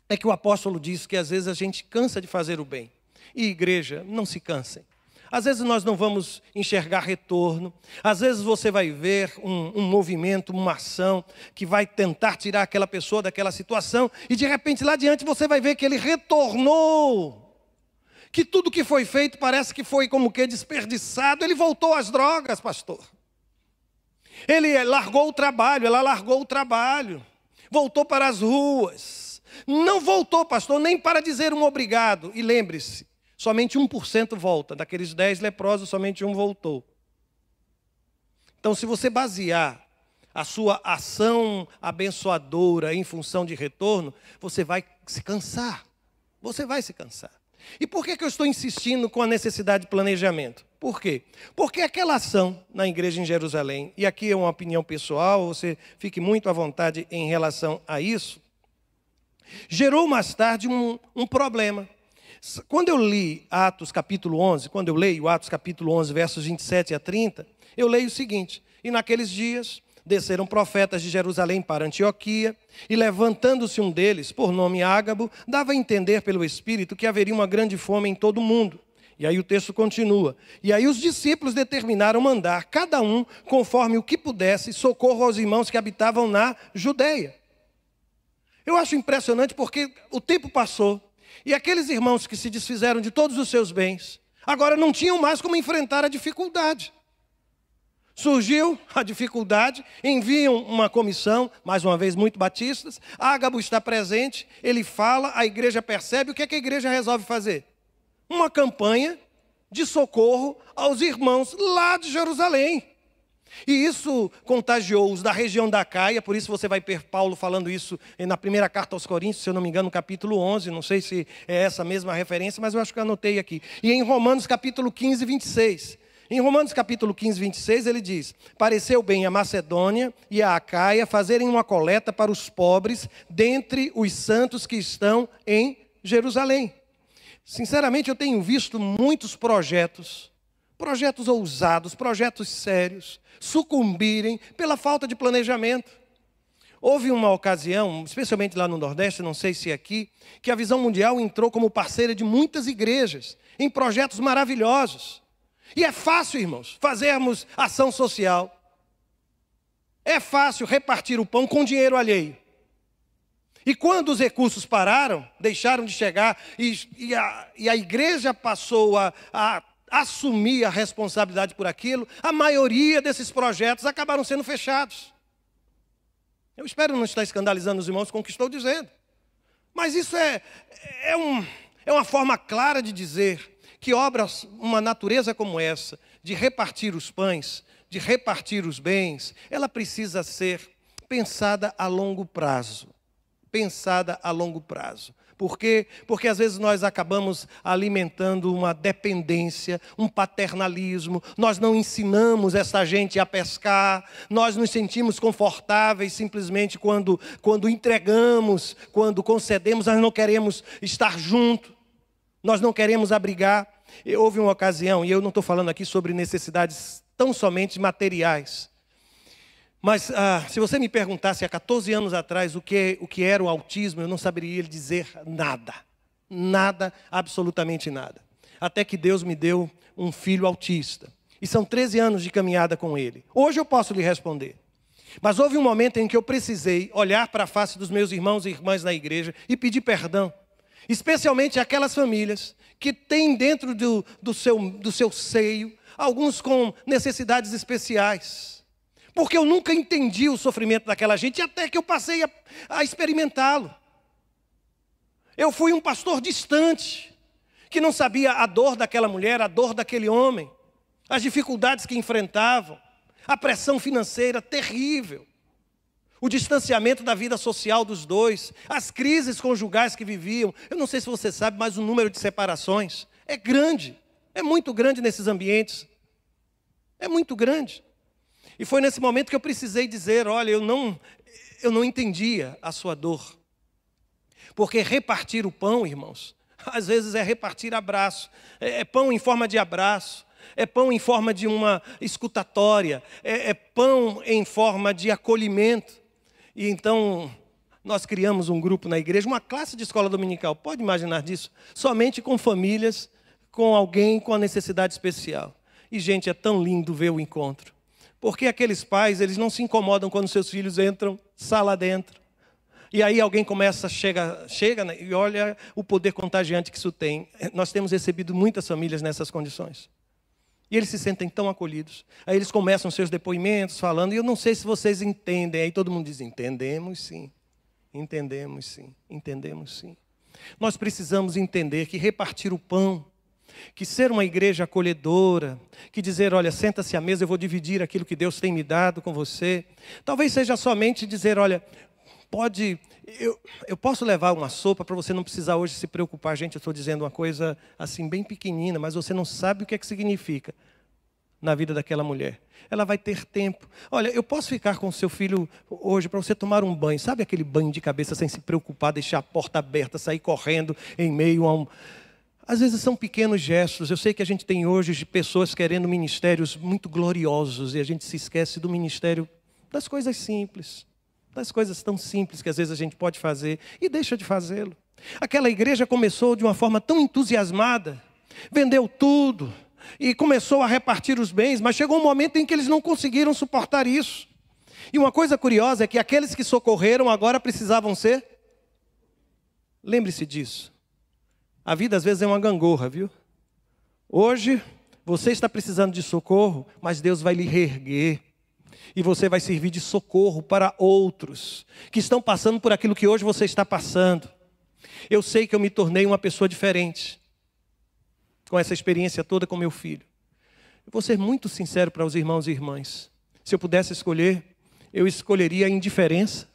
Speaker 1: é que o apóstolo diz que às vezes a gente cansa de fazer o bem. E igreja, não se cansem. Às vezes nós não vamos enxergar retorno. Às vezes você vai ver um movimento, uma ação que vai tentar tirar aquela pessoa daquela situação. E de repente lá adiante você vai ver que ele retornou. Que tudo que foi feito parece que foi como que desperdiçado. Ele voltou às drogas, pastor. Ele largou o trabalho, ela largou o trabalho. Voltou para as ruas. Não voltou, pastor, nem para dizer um obrigado. E lembre-se, somente 1% volta. Daqueles 10 leprosos, somente um voltou. Então, se você basear a sua ação abençoadora em função de retorno, você vai se cansar. Você vai se cansar. E por que eu estou insistindo com a necessidade de planejamento? Por quê? Porque aquela ação na igreja em Jerusalém, e aqui é uma opinião pessoal, você fique muito à vontade em relação a isso, gerou mais tarde um problema. Quando eu li Atos capítulo 11, quando eu leio Atos capítulo 11, versos 27 a 30, eu leio o seguinte: e naqueles dias desceram profetas de Jerusalém para Antioquia, e levantando-se um deles, por nome Ágabo, dava a entender pelo Espírito que haveria uma grande fome em todo o mundo. E aí o texto continua. E aí os discípulos determinaram mandar, cada um, conforme o que pudesse, socorro aos irmãos que habitavam na Judeia. Eu acho impressionante porque o tempo passou, e aqueles irmãos que se desfizeram de todos os seus bens, agora não tinham mais como enfrentar a dificuldade. Surgiu a dificuldade, enviam uma comissão, mais uma vez muito batistas, Ágabo está presente, ele fala, a igreja percebe, o que é que a igreja resolve fazer? Uma campanha de socorro aos irmãos lá de Jerusalém. E isso contagiou os da região da Caia, por isso você vai ver Paulo falando isso na primeira carta aos Coríntios, se eu não me engano, no capítulo 11, não sei se é essa mesma referência, mas eu acho que eu anotei aqui. E em Romanos capítulo 15, 26. Em Romanos capítulo 15, 26, ele diz: pareceu bem a Macedônia e a Acaia fazerem uma coleta para os pobres dentre os santos que estão em Jerusalém. Sinceramente, eu tenho visto muitos projetos ousados, projetos sérios, sucumbirem pela falta de planejamento. Houve uma ocasião, especialmente lá no Nordeste, não sei se aqui, que a Visão Mundial entrou como parceira de muitas igrejas, em projetos maravilhosos. E é fácil, irmãos, fazermos ação social. É fácil repartir o pão com dinheiro alheio. E quando os recursos pararam, deixaram de chegar, e a igreja passou a assumir a responsabilidade por aquilo, a maioria desses projetos acabaram sendo fechados. Eu espero não estar escandalizando os irmãos com o que estou dizendo. Mas isso é uma forma clara de dizer que obras, uma natureza como essa, de repartir os pães, de repartir os bens, ela precisa ser pensada a longo prazo. Pensada a longo prazo. Por quê? Porque às vezes nós acabamos alimentando uma dependência, um paternalismo, nós não ensinamos essa gente a pescar, nós nos sentimos confortáveis simplesmente quando entregamos, quando concedemos, nós não queremos estar junto, nós não queremos abrigar. Houve uma ocasião, e eu não estou falando aqui sobre necessidades tão somente materiais, mas se você me perguntasse há 14 anos atrás o que era o autismo, eu não saberia lhe dizer nada. Nada, absolutamente nada. Até que Deus me deu um filho autista. E são 13 anos de caminhada com ele. Hoje eu posso lhe responder. Mas houve um momento em que eu precisei olhar para a face dos meus irmãos e irmãs na igreja e pedir perdão. Especialmente aquelas famílias que têm dentro do seu seio alguns com necessidades especiais. Porque eu nunca entendi o sofrimento daquela gente, até que eu passei a experimentá-lo. Eu fui um pastor distante, que não sabia a dor daquela mulher, a dor daquele homem, as dificuldades que enfrentavam, a pressão financeira terrível, o distanciamento da vida social dos dois, as crises conjugais que viviam. Eu não sei se você sabe, mas o número de separações é grande, é muito grande nesses ambientes. É muito grande. E foi nesse momento que eu precisei dizer, olha, eu não entendia a sua dor. Porque repartir o pão, irmãos, às vezes é repartir abraço. É pão em forma de abraço. É pão em forma de uma escutatória. É pão em forma de acolhimento. E então, nós criamos um grupo na igreja, uma classe de escola dominical. Pode imaginar disso? Somente com famílias, com alguém com a necessidade especial. E, gente, é tão lindo ver o encontro. Porque aqueles pais, eles não se incomodam quando seus filhos entram sala dentro. E aí alguém chega né, e olha o poder contagiante que isso tem. Nós temos recebido muitas famílias nessas condições. E eles se sentem tão acolhidos. Aí eles começam seus depoimentos falando, e eu não sei se vocês entendem. Aí todo mundo diz, entendemos sim, entendemos sim, entendemos sim. Nós precisamos entender que repartir o pão Que ser uma igreja acolhedora, que dizer, olha, senta-se à mesa, eu vou dividir aquilo que Deus tem me dado com você. Talvez seja somente dizer, olha, eu posso levar uma sopa para você não precisar hoje se preocupar. Gente, eu estou dizendo uma coisa assim bem pequenina, mas você não sabe o que é que significa na vida daquela mulher. Ela vai ter tempo. Olha, eu posso ficar com o seu filho hoje para você tomar um banho. Sabe aquele banho de cabeça sem se preocupar, deixar a porta aberta, sair correndo em meio a um... Às vezes são pequenos gestos. Eu sei que a gente tem hoje pessoas querendo ministérios muito gloriosos e a gente se esquece do ministério das coisas simples. Das coisas tão simples que às vezes a gente pode fazer e deixa de fazê-lo. Aquela igreja começou de uma forma tão entusiasmada, vendeu tudo e começou a repartir os bens, mas chegou um momento em que eles não conseguiram suportar isso. E uma coisa curiosa é que aqueles que socorreram agora precisavam ser... Lembre-se disso. A vida às vezes é uma gangorra, viu? Hoje você está precisando de socorro, mas Deus vai lhe reerguer. E você vai servir de socorro para outros que estão passando por aquilo que hoje você está passando. Eu sei que eu me tornei uma pessoa diferente com essa experiência toda com meu filho. Eu vou ser muito sincero para os irmãos e irmãs. Se eu pudesse escolher, eu escolheria a indiferença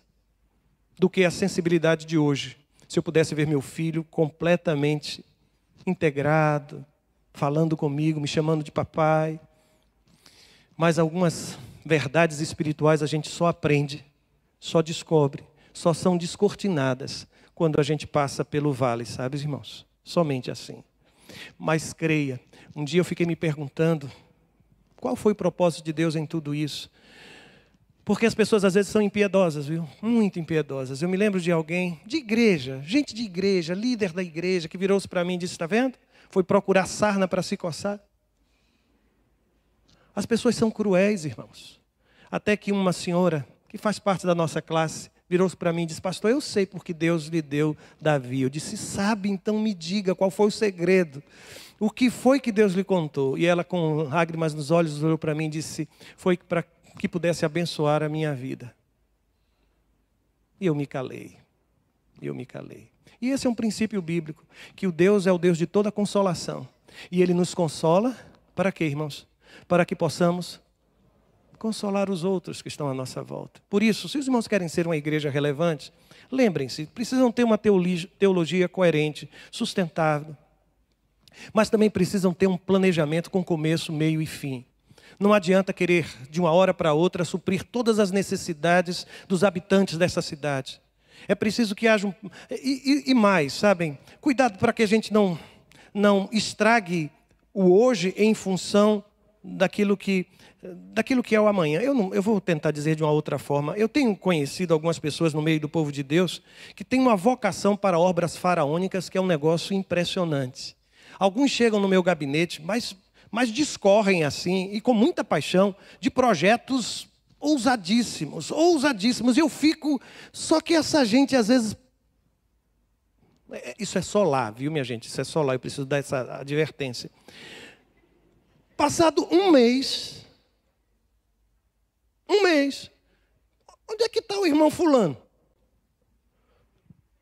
Speaker 1: do que a sensibilidade de hoje. Se eu pudesse ver meu filho completamente integrado, falando comigo, me chamando de papai. Mas algumas verdades espirituais a gente só aprende, só descobre, só são descortinadas quando a gente passa pelo vale, sabe, irmãos? Somente assim. Mas creia, um dia eu fiquei me perguntando, qual foi o propósito de Deus em tudo isso? Porque as pessoas às vezes são impiedosas, viu? Muito impiedosas. Eu me lembro de alguém, de igreja, gente de igreja, líder da igreja, que virou-se para mim e disse, está vendo? Foi procurar sarna para se coçar. As pessoas são cruéis, irmãos. Até que uma senhora, que faz parte da nossa classe, virou-se para mim e disse, pastor, eu sei porque Deus lhe deu Davi. Eu disse, sabe, então me diga qual foi o segredo. O que foi que Deus lhe contou? E ela, com lágrimas nos olhos, olhou para mim e disse, foi para que pudesse abençoar a minha vida. E eu me calei. E esse é um princípio bíblico, que o Deus é o Deus de toda consolação. E Ele nos consola, para quê, irmãos? Para que possamos consolar os outros que estão à nossa volta. Por isso, se os irmãos querem ser uma igreja relevante, lembrem-se, precisam ter uma teologia coerente, sustentável, mas também precisam ter um planejamento com começo, meio e fim. Não adianta querer, de uma hora para outra, suprir todas as necessidades dos habitantes dessa cidade. É preciso que haja e mais, sabem? Cuidado para que a gente não estrague o hoje em função daquilo que é o amanhã. Eu vou tentar dizer de uma outra forma. Eu tenho conhecido algumas pessoas no meio do povo de Deus que têm uma vocação para obras faraônicas, que é um negócio impressionante. Alguns chegam no meu gabinete, mas discorrem assim, e com muita paixão, de projetos ousadíssimos. E eu fico... Só que essa gente, às vezes... Isso é só lá, viu, minha gente? Isso é só lá, eu preciso dar essa advertência. Passado um mês, onde é que está o irmão fulano?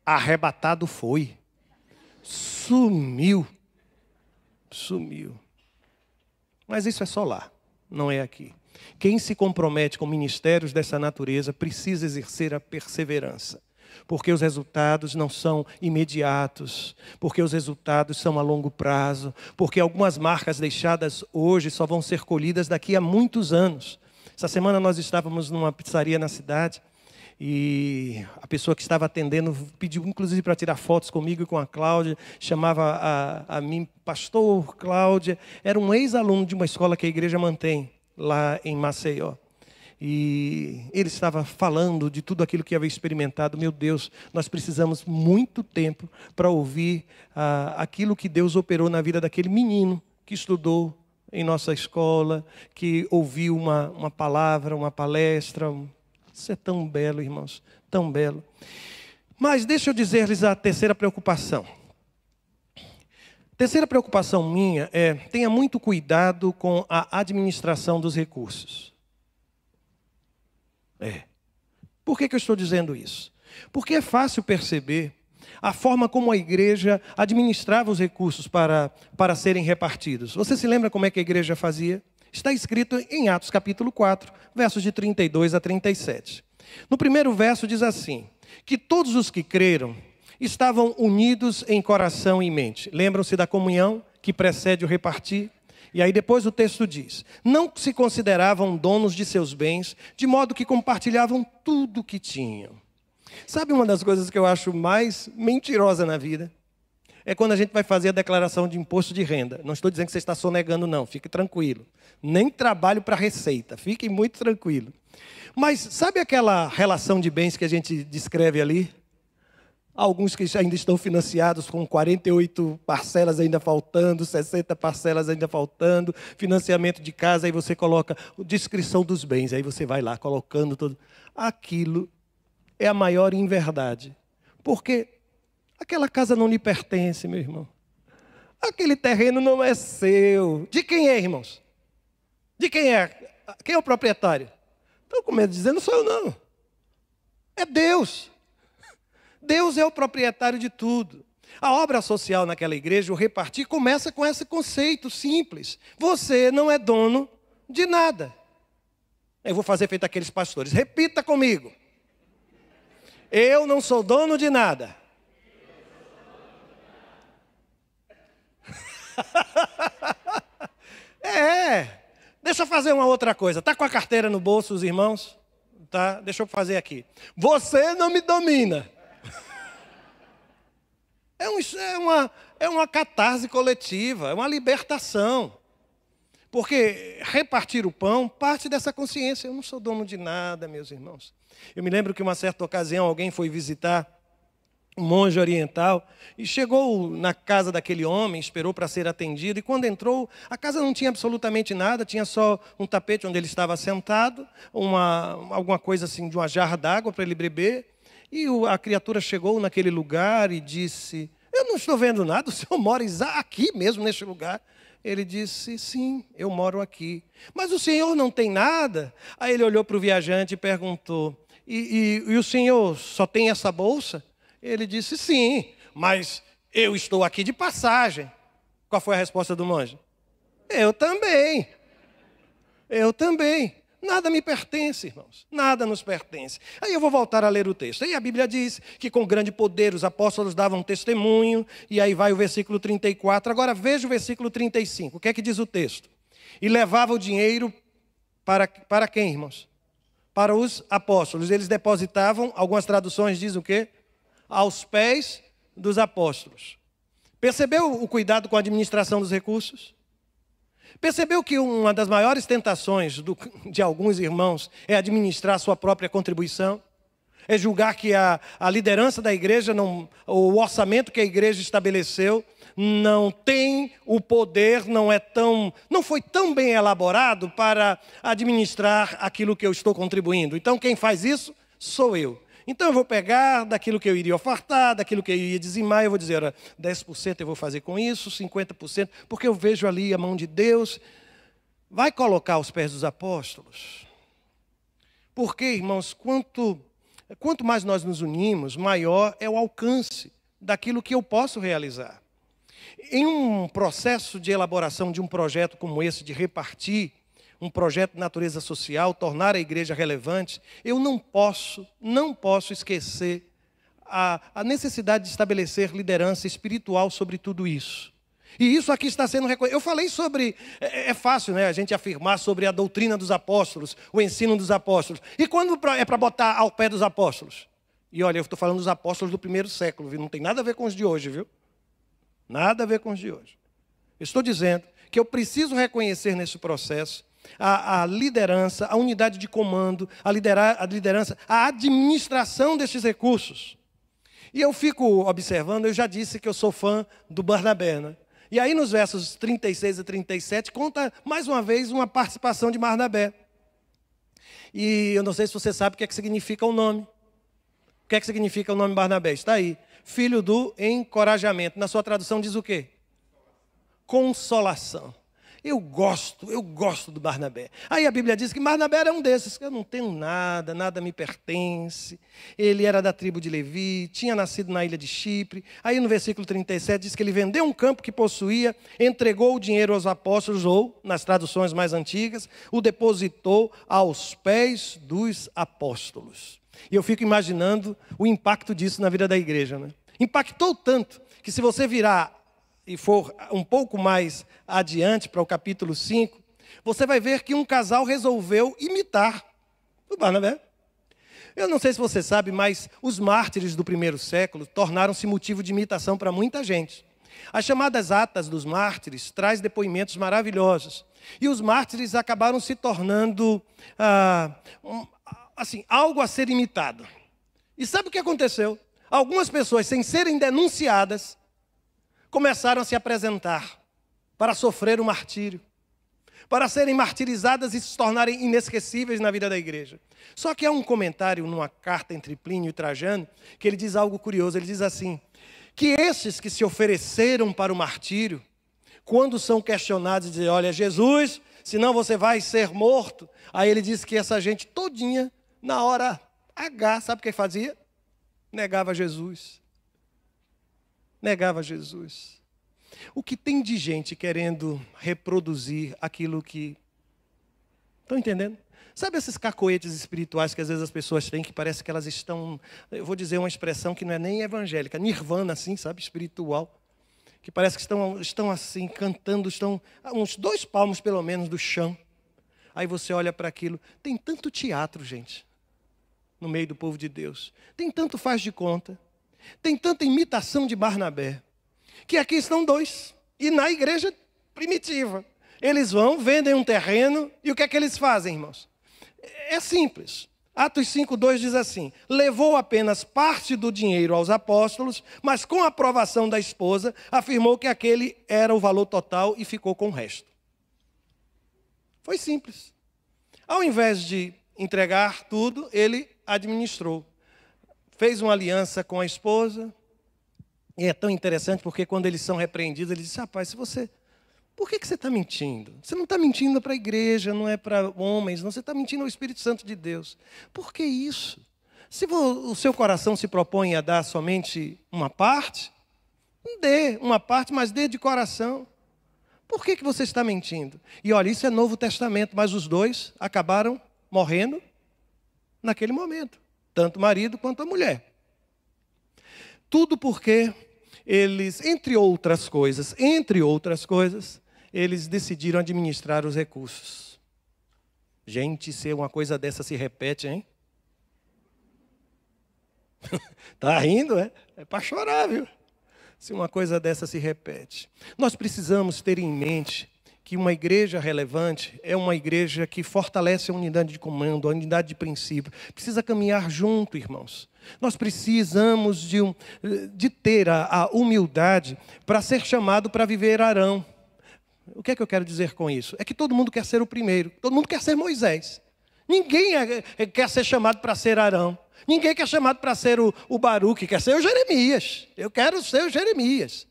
Speaker 1: Arrebatado foi. Sumiu. Mas isso é só lá, não é aqui. Quem se compromete com ministérios dessa natureza precisa exercer a perseverança. Porque os resultados não são imediatos, porque os resultados são a longo prazo, porque algumas marcas deixadas hoje só vão ser colhidas daqui a muitos anos. Essa semana nós estávamos numa pizzaria na cidade e a pessoa que estava atendendo pediu inclusive para tirar fotos comigo e com a Cláudia, chamava a mim Pastor Cláudia, era um ex-aluno de uma escola que a igreja mantém lá em Maceió. E ele estava falando de tudo aquilo que havia experimentado. Meu Deus, nós precisamos muito tempo para ouvir aquilo que Deus operou na vida daquele menino que estudou em nossa escola, que ouviu uma palavra, uma palestra. Isso é tão belo, irmãos, tão belo. Mas deixa eu dizer-lhes a terceira preocupação. Terceira preocupação minha é: tenha muito cuidado com a administração dos recursos. Por que eu estou dizendo isso? Porque é fácil perceber a forma como a igreja administrava os recursos para serem repartidos. Você se lembra como é que a igreja fazia? Está escrito em Atos capítulo 4, versos de 32 a 37. No primeiro verso diz assim, que todos os que creram estavam unidos em coração e mente. Lembram-se da comunhão que precede o repartir? E aí depois o texto diz, não se consideravam donos de seus bens, de modo que compartilhavam tudo o que tinham. Sabe uma das coisas que eu acho mais mentirosa na vida? É quando a gente vai fazer a declaração de imposto de renda. Não estou dizendo que você está sonegando, não. Fique tranquilo. Nem trabalho para Receita. Fiquem muito tranquilo. Mas sabe aquela relação de bens que a gente descreve ali? Alguns que ainda estão financiados com 48 parcelas ainda faltando, 60 parcelas ainda faltando, financiamento de casa, aí você coloca a descrição dos bens, aí você vai lá colocando tudo. Aquilo é a maior inverdade. Porque aquela casa não lhe pertence, meu irmão. Aquele terreno não é seu. De quem é, irmãos? De quem é? Quem é o proprietário? Estou com medo de dizer, não sou eu não. É Deus. Deus é o proprietário de tudo. A obra social naquela igreja, o repartir, começa com esse conceito simples. Você não é dono de nada. Eu vou fazer feito aqueles pastores. Repita comigo. Eu não sou dono de nada. Deixa eu fazer uma outra coisa. Está com a carteira no bolso, os irmãos? Tá? Deixa eu fazer aqui. Você não me domina. É uma catarse coletiva, é uma libertação. Porque repartir o pão parte dessa consciência. Eu não sou dono de nada, meus irmãos. Eu me lembro que uma certa ocasião alguém foi visitar um monge oriental e chegou na casa daquele homem, esperou para ser atendido. E quando entrou, a casa não tinha absolutamente nada, tinha só um tapete onde ele estava sentado, alguma coisa assim de uma jarra d'água para ele beber. E a criatura chegou naquele lugar e disse, eu não estou vendo nada, o senhor mora aqui mesmo, neste lugar? Ele disse, sim, eu moro aqui. Mas o senhor não tem nada? Aí ele olhou para o viajante e perguntou, e o senhor só tem essa bolsa? Ele disse, sim, mas eu estou aqui de passagem. Qual foi a resposta do monge? Eu também. Eu também. Nada me pertence, irmãos. Nada nos pertence. Aí eu vou voltar a ler o texto. Aí a Bíblia diz que com grande poder os apóstolos davam testemunho. E aí vai o versículo 34. Agora veja o versículo 35. O que é que diz o texto? E levava o dinheiro para quem, irmãos? Para os apóstolos. Eles depositavam, algumas traduções dizem o quê? Aos pés dos apóstolos. Percebeu o cuidado com a administração dos recursos? Percebeu que uma das maiores tentações de alguns irmãos é administrar a sua própria contribuição? É julgar que a liderança da igreja, o orçamento que a igreja estabeleceu, não tem o poder, não foi tão bem elaborado para administrar aquilo que eu estou contribuindo. Então quem faz isso sou eu. Então eu vou pegar daquilo que eu iria ofertar, daquilo que eu iria dizimar, eu vou dizer, olha, 10% eu vou fazer com isso, 50%, porque eu vejo ali a mão de Deus. Vai colocar aos pés dos apóstolos. Porque, irmãos, quanto mais nós nos unimos, maior é o alcance daquilo que eu posso realizar. Em um processo de elaboração de um projeto como esse, de repartir, um projeto de natureza social, tornar a igreja relevante, eu não posso esquecer a necessidade de estabelecer liderança espiritual sobre tudo isso. E isso aqui está sendo reconhecido. Eu falei sobre, é fácil, né, a gente afirmar sobre a doutrina dos apóstolos, o ensino dos apóstolos. E quando é para botar ao pé dos apóstolos? E olha, eu estou falando dos apóstolos do primeiro século, viu? Não tem nada a ver com os de hoje, viu? Nada a ver com os de hoje. Eu estou dizendo que eu preciso reconhecer nesse processo a liderança, a unidade de comando, a liderança, a administração destes recursos. E eu fico observando, eu já disse que eu sou fã do Barnabé, né? E aí nos versos 36 e 37, conta mais uma vez uma participação de Barnabé. E eu não sei se você sabe o que é que significa o nome. O que é que significa o nome Barnabé? Está aí. Filho do encorajamento. Na sua tradução diz o quê? Consolação. Eu gosto do Barnabé. Aí a Bíblia diz que Barnabé era um desses, que eu não tenho nada, nada me pertence. Ele era da tribo de Levi, tinha nascido na ilha de Chipre. Aí no versículo 37 diz que ele vendeu um campo que possuía, entregou o dinheiro aos apóstolos, ou, nas traduções mais antigas, o depositou aos pés dos apóstolos. E eu fico imaginando o impacto disso na vida da igreja, né? Impactou tanto que se você virar e for um pouco mais adiante para o capítulo 5, você vai ver que um casal resolveu imitar o Barnabé. Eu não sei se você sabe, mas os mártires do primeiro século tornaram-se motivo de imitação para muita gente. As chamadas atas dos mártires traz depoimentos maravilhosos. E os mártires acabaram se tornando algo a ser imitado. E sabe o que aconteceu? Algumas pessoas, sem serem denunciadas, começaram a se apresentar para sofrer o martírio, para serem martirizadas e se tornarem inesquecíveis na vida da igreja. Só que há um comentário numa carta entre Plínio e Trajano, que ele diz algo curioso. Ele diz assim, que esses que se ofereceram para o martírio, quando são questionados, dizem, olha, Jesus, senão você vai ser morto. Aí ele diz que essa gente todinha, na hora H, sabe o que fazia? Negava Jesus. Negava Jesus. O que tem de gente querendo reproduzir aquilo que... Estão entendendo? Sabe esses cacoetes espirituais que às vezes as pessoas têm, que parece que elas estão... Eu vou dizer uma expressão que não é nem evangélica, nirvana assim, sabe? Espiritual. Que parece que estão assim, cantando, estão a uns 2 palmos pelo menos do chão. Aí você olha para aquilo. Tem tanto teatro, gente, no meio do povo de Deus. Tem tanto faz de conta. Tem tanta imitação de Barnabé, que aqui estão 2. E na igreja primitiva, eles vão, vendem um terreno, e o que é que eles fazem, irmãos? É simples. Atos 5:2 diz assim, levou apenas parte do dinheiro aos apóstolos, mas com a aprovação da esposa, afirmou que aquele era o valor total e ficou com o resto. Foi simples. Ao invés de entregar tudo, ele administrou. Fez uma aliança com a esposa. E é tão interessante porque quando eles são repreendidos, ele diz, rapaz, por que você está mentindo? Você não está mentindo para a igreja, não é para homens, não, você está mentindo ao Espírito Santo de Deus. Por que isso? Se o seu coração se propõe a dar somente uma parte, dê uma parte, mas dê de coração. Por que você está mentindo? E olha, isso é Novo Testamento, mas os 2 acabaram morrendo naquele momento. Tanto o marido quanto a mulher. Tudo porque eles, entre outras coisas, eles decidiram administrar os recursos. Gente, se uma coisa dessa se repete, hein? Tá rindo, é? É para chorar, viu? Se uma coisa dessa se repete. Nós precisamos ter em mente que uma igreja relevante é uma igreja que fortalece a unidade de comando, a unidade de princípio. Precisa caminhar junto, irmãos. Nós precisamos de ter a humildade para ser chamado para viver Arão. O que é que eu quero dizer com isso? É que todo mundo quer ser o primeiro, todo mundo quer ser Moisés. Ninguém quer ser chamado para ser Arão. Ninguém quer ser chamado para ser o Baruque, quer ser o Jeremias. Eu quero ser o Jeremias.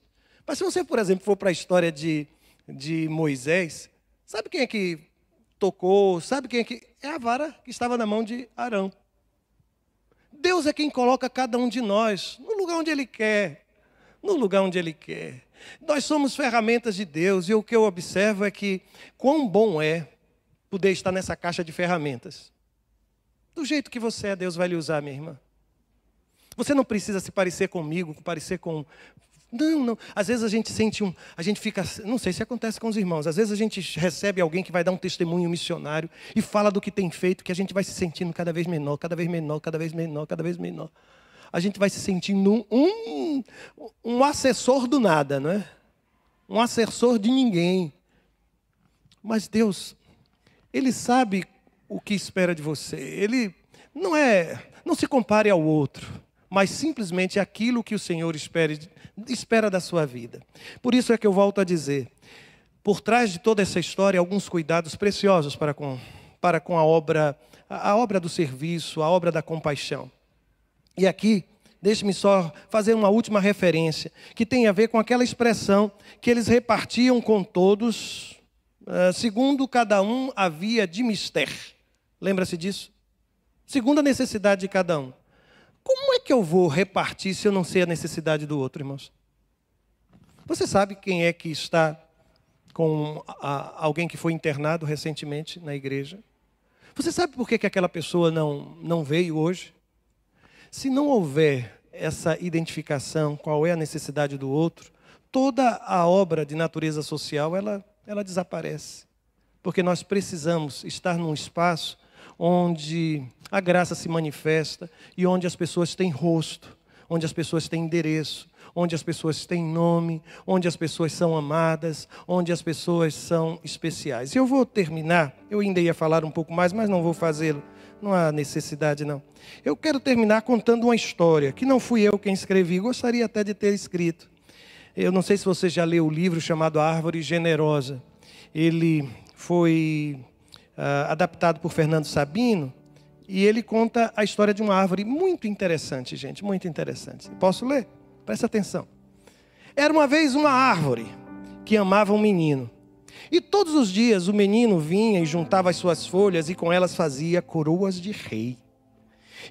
Speaker 1: Mas se você, por exemplo, for para a história de Moisés, sabe quem é que tocou? Sabe quem é que... É a vara que estava na mão de Arão. Deus é quem coloca cada um de nós no lugar onde Ele quer. No lugar onde Ele quer. Nós somos ferramentas de Deus e o que eu observo é que quão bom é poder estar nessa caixa de ferramentas. Do jeito que você é, Deus vai lhe usar, minha irmã. Você não precisa se parecer comigo, parecer com... Não. Às vezes a gente fica... Não sei se acontece com os irmãos. Às vezes a gente recebe alguém que vai dar um testemunho missionário e fala do que tem feito, que a gente vai se sentindo cada vez menor, cada vez menor, cada vez menor, cada vez menor. A gente vai se sentindo um assessor do nada, não é? Um assessor de ninguém. Mas Deus, Ele sabe o que espera de você. Ele não se compare ao outro, mas simplesmente aquilo que o Senhor espera da sua vida. Por isso é que eu volto a dizer, por trás de toda essa história, alguns cuidados preciosos para com a obra do serviço, a obra da compaixão. E aqui, deixe-me só fazer uma última referência, que tem a ver com aquela expressão que eles repartiam com todos. segundo cada um havia de mister. Lembra-se disso? Segundo a necessidade de cada um. Como é que eu vou repartir se eu não sei a necessidade do outro, irmãos? Você sabe quem é que está com alguém que foi internado recentemente na igreja? Você sabe por que aquela pessoa não veio hoje? Se não houver essa identificação, qual é a necessidade do outro, toda a obra de natureza social, ela desaparece. Porque nós precisamos estar num espaço onde a graça se manifesta e onde as pessoas têm rosto, onde as pessoas têm endereço, onde as pessoas têm nome, onde as pessoas são amadas, onde as pessoas são especiais. Eu vou terminar, eu ainda ia falar um pouco mais, mas não vou fazê-lo, não há necessidade não. Eu quero terminar contando uma história, que não fui eu quem escrevi, gostaria até de ter escrito. Eu não sei se você já leu o livro chamado A Árvore Generosa. Ele foi adaptado por Fernando Sabino, e ele conta a história de uma árvore muito interessante, gente, muito interessante. Posso ler? Presta atenção. Era uma vez uma árvore que amava um menino. E todos os dias o menino vinha e juntava as suas folhas e com elas fazia coroas de rei.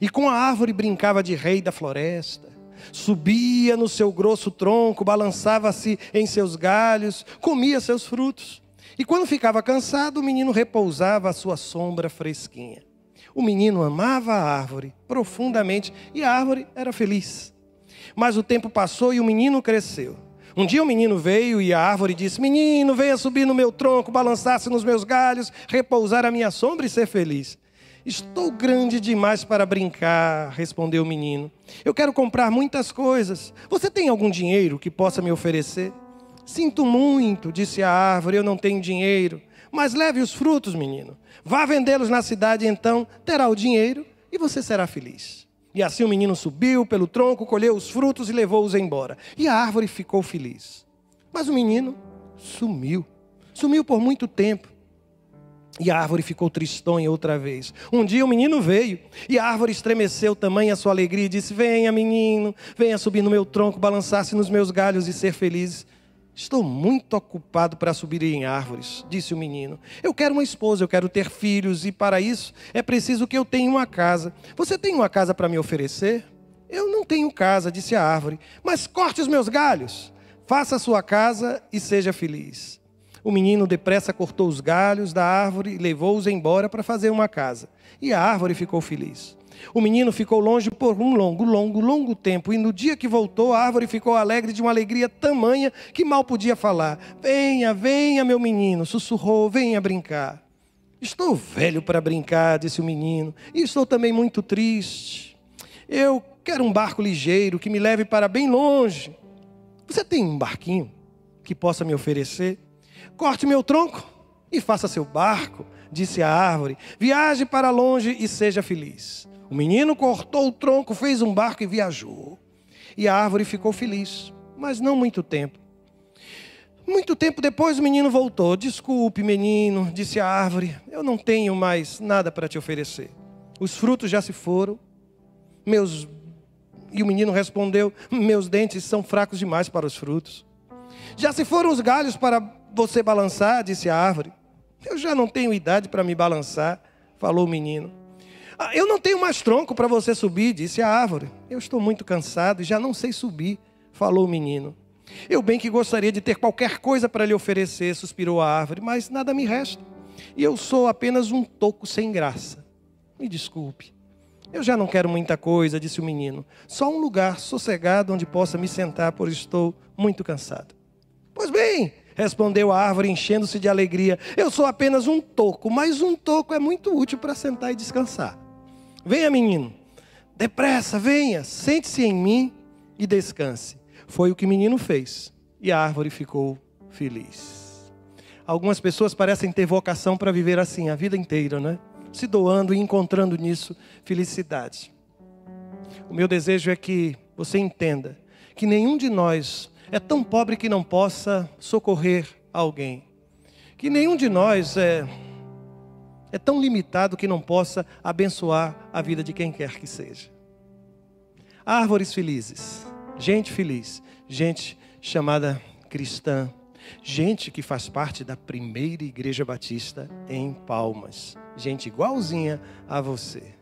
Speaker 1: E com a árvore brincava de rei da floresta. Subia no seu grosso tronco, balançava-se em seus galhos, comia seus frutos. E quando ficava cansado, o menino repousava à sua sombra fresquinha. O menino amava a árvore profundamente e a árvore era feliz. Mas o tempo passou e o menino cresceu. Um dia o menino veio e a árvore disse: menino, venha subir no meu tronco, balançar-se nos meus galhos, repousar à minha sombra e ser feliz. Estou grande demais para brincar, respondeu o menino. Eu quero comprar muitas coisas. Você tem algum dinheiro que possa me oferecer? Sinto muito, disse a árvore, eu não tenho dinheiro. Mas leve os frutos, menino. Vá vendê-los na cidade, então terá o dinheiro e você será feliz. E assim o menino subiu pelo tronco, colheu os frutos e levou-os embora. E a árvore ficou feliz. Mas o menino sumiu. Sumiu por muito tempo. E a árvore ficou tristonha outra vez. Um dia o menino veio e a árvore estremeceu tamanha a sua alegria e disse: venha, menino, venha subir no meu tronco, balançar-se nos meus galhos e ser feliz. Estou muito ocupado para subir em árvores, disse o menino. Eu quero uma esposa, eu quero ter filhos e para isso é preciso que eu tenha uma casa. Você tem uma casa para me oferecer? Eu não tenho casa, disse a árvore, mas corte os meus galhos. Faça a sua casa e seja feliz. O menino depressa cortou os galhos da árvore e levou-os embora para fazer uma casa. E a árvore ficou feliz. O menino ficou longe por um longo tempo. E no dia que voltou, a árvore ficou alegre de uma alegria tamanha que mal podia falar. Venha, venha, meu menino, sussurrou, venha brincar. Estou velho para brincar, disse o menino. E estou também muito triste. Eu quero um barco ligeiro que me leve para bem longe. Você tem um barquinho que possa me oferecer? Corte meu tronco e faça seu barco, disse a árvore. Viaje para longe e seja feliz. O menino cortou o tronco, fez um barco e viajou. E a árvore ficou feliz, mas não muito tempo. Muito tempo depois o menino voltou. Desculpe, menino, disse a árvore, eu não tenho mais nada para te oferecer. Os frutos já se foram. E o menino respondeu: meus dentes são fracos demais para os frutos. Já se foram os galhos para você balançar, disse a árvore. Eu já não tenho idade para me balançar, falou o menino. Eu não tenho mais tronco para você subir, disse a árvore. Eu estou muito cansado e já não sei subir, falou o menino. Eu bem que gostaria de ter qualquer coisa para lhe oferecer, suspirou a árvore, mas nada me resta. E eu sou apenas um toco sem graça. Me desculpe. Eu já não quero muita coisa, disse o menino. Só um lugar sossegado onde possa me sentar, pois estou muito cansado. Pois bem, respondeu a árvore, enchendo-se de alegria. Eu sou apenas um toco, mas um toco é muito útil para sentar e descansar. Venha, menino, depressa, venha, sente-se em mim e descanse. Foi o que o menino fez e a árvore ficou feliz. Algumas pessoas parecem ter vocação para viver assim a vida inteira, né? Se doando e encontrando nisso felicidade. O meu desejo é que você entenda que nenhum de nós é tão pobre que não possa socorrer alguém. Que nenhum de nós é tão limitado que não possa abençoar a vida de quem quer que seja. Árvores felizes, gente feliz, gente chamada cristã, Gente que faz parte da primeira igreja batista em Palmas. Gente igualzinha a você.